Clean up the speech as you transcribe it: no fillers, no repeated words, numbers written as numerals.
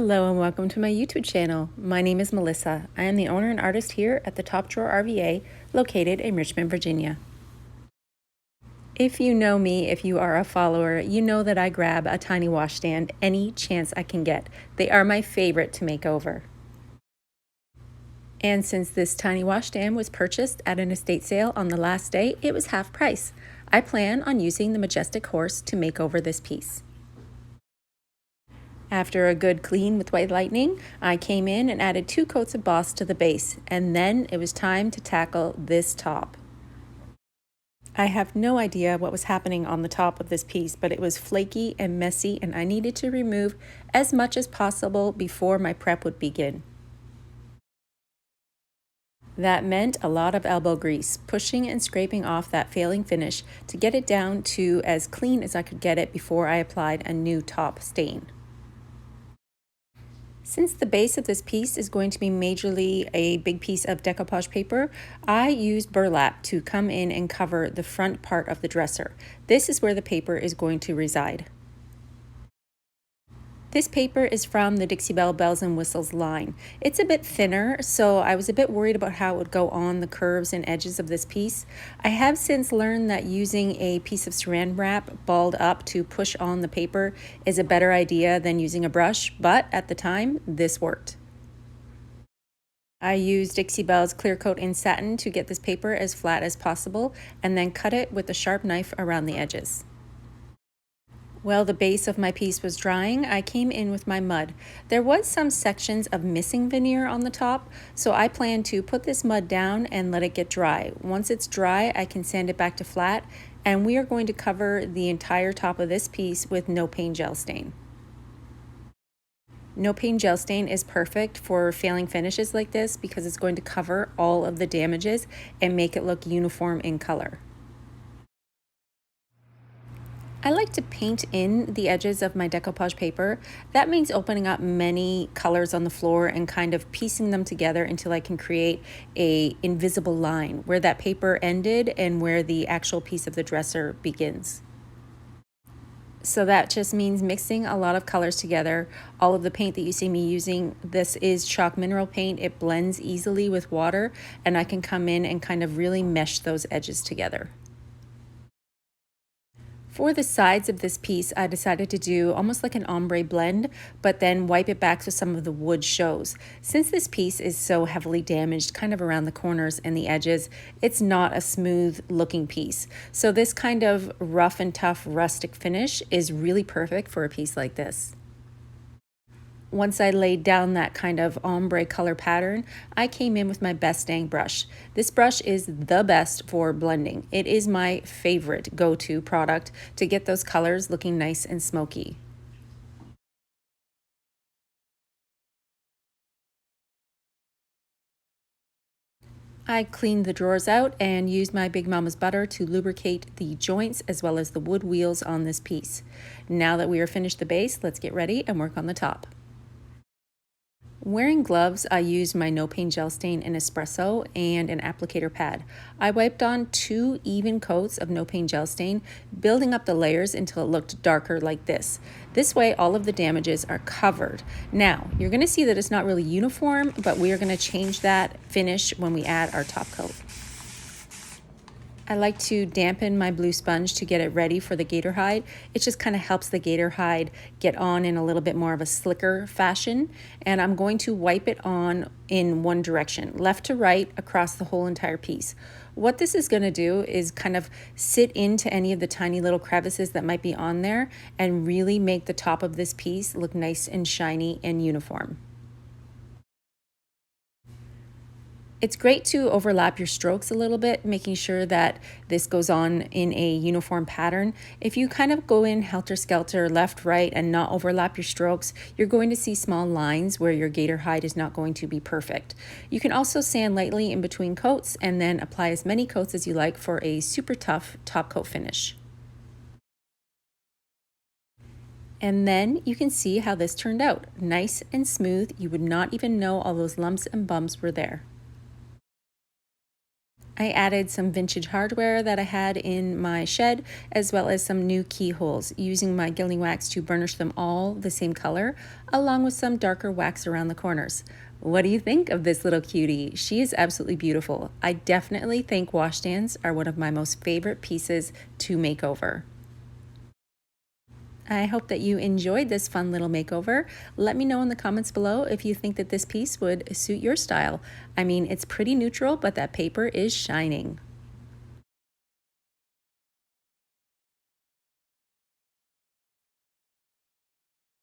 Hello and welcome to my YouTube channel. My name is Melissa. I am the owner and artist here at the Top Drawer RVA located in Richmond, Virginia. If you know me, if you are a follower, you know that I grab a tiny washstand any chance I can get. They are my favorite to make over. And since this tiny washstand was purchased at an estate sale on the last day, it was half price. I plan on using the Majestic horse to make over this piece. After a good clean with White Lightning, I came in and added 2 coats of Boss to the base, and then it was time to tackle this top. I have no idea what was happening on the top of this piece, but it was flaky and messy, and I needed to remove as much as possible before my prep would begin. That meant a lot of elbow grease, pushing and scraping off that failing finish to get it down to as clean as I could get it before I applied a new top stain. Since the base of this piece is going to be majorly a big piece of decoupage paper, I used burlap to come in and cover the front part of the dresser. This is where the paper is going to reside. This paper is from the Dixie Belle Bells and Whistles line. It's a bit thinner, so I was a bit worried about how it would go on the curves and edges of this piece. I have since learned that using a piece of saran wrap balled up to push on the paper is a better idea than using a brush, but at the time, this worked. I used Dixie Belle's clear coat in satin to get this paper as flat as possible and then cut it with a sharp knife around the edges. While the base of my piece was drying, I came in with my mud. There was some sections of missing veneer on the top, so I plan to put this mud down and let it get dry. Once it's dry, I can sand it back to flat, and we are going to cover the entire top of this piece with no paint gel stain. No paint gel stain is perfect for failing finishes like this because it's going to cover all of the damages and make it look uniform in color. I like to paint in the edges of my decoupage paper. That means opening up many colors on the floor and kind of piecing them together until I can create a invisible line where that paper ended and where the actual piece of the dresser begins. So that just means mixing a lot of colors together. All of the paint that you see me using, this is chalk mineral paint. It blends easily with water, and I can come in and kind of really mesh those edges together. For the sides of this piece, I decided to do almost like an ombre blend, but then wipe it back so some of the wood shows. Since this piece is so heavily damaged kind of around the corners and the edges, it's not a smooth looking piece. So this kind of rough and tough rustic finish is really perfect for a piece like this. Once I laid down that kind of ombre color pattern, I came in with my Best Dang brush. This brush is the best for blending. It is my favorite go-to product to get those colors looking nice and smoky. I cleaned the drawers out and used my Big Mama's butter to lubricate the joints as well as the wood wheels on this piece. Now that we are finished the base, let's get ready and work on the top. Wearing gloves, I used my no paint gel stain in espresso and an applicator pad. I wiped on 2 even coats of no paint gel stain, building up the layers until it looked darker like this. This way, all of the damages are covered. Now, you're going to see that it's not really uniform, but we are going to change that finish when we add our top coat. I like to dampen my blue sponge to get it ready for the Gator Hide. It just kind of helps the Gator Hide get on in a little bit more of a slicker fashion. And I'm going to wipe it on in one direction, left to right, across the whole entire piece. What this is going to do is kind of sit into any of the tiny little crevices that might be on there and really make the top of this piece look nice and shiny and uniform. It's great to overlap your strokes a little bit, making sure that this goes on in a uniform pattern. If you kind of go in helter-skelter, left, right, and not overlap your strokes, you're going to see small lines where your Gator Hide is not going to be perfect. You can also sand lightly in between coats and then apply as many coats as you like for a super tough top coat finish. And then you can see how this turned out. Nice and smooth. You would not even know all those lumps and bumps were there. I added some vintage hardware that I had in my shed, as well as some new keyholes, using my Gilding Wax to burnish them all the same color, along with some darker wax around the corners. What do you think of this little cutie? She is absolutely beautiful. I definitely think washstands are one of my most favorite pieces to make over. I hope that you enjoyed this fun little makeover. Let me know in the comments below if you think that this piece would suit your style. I mean, it's pretty neutral, but that paper is shining.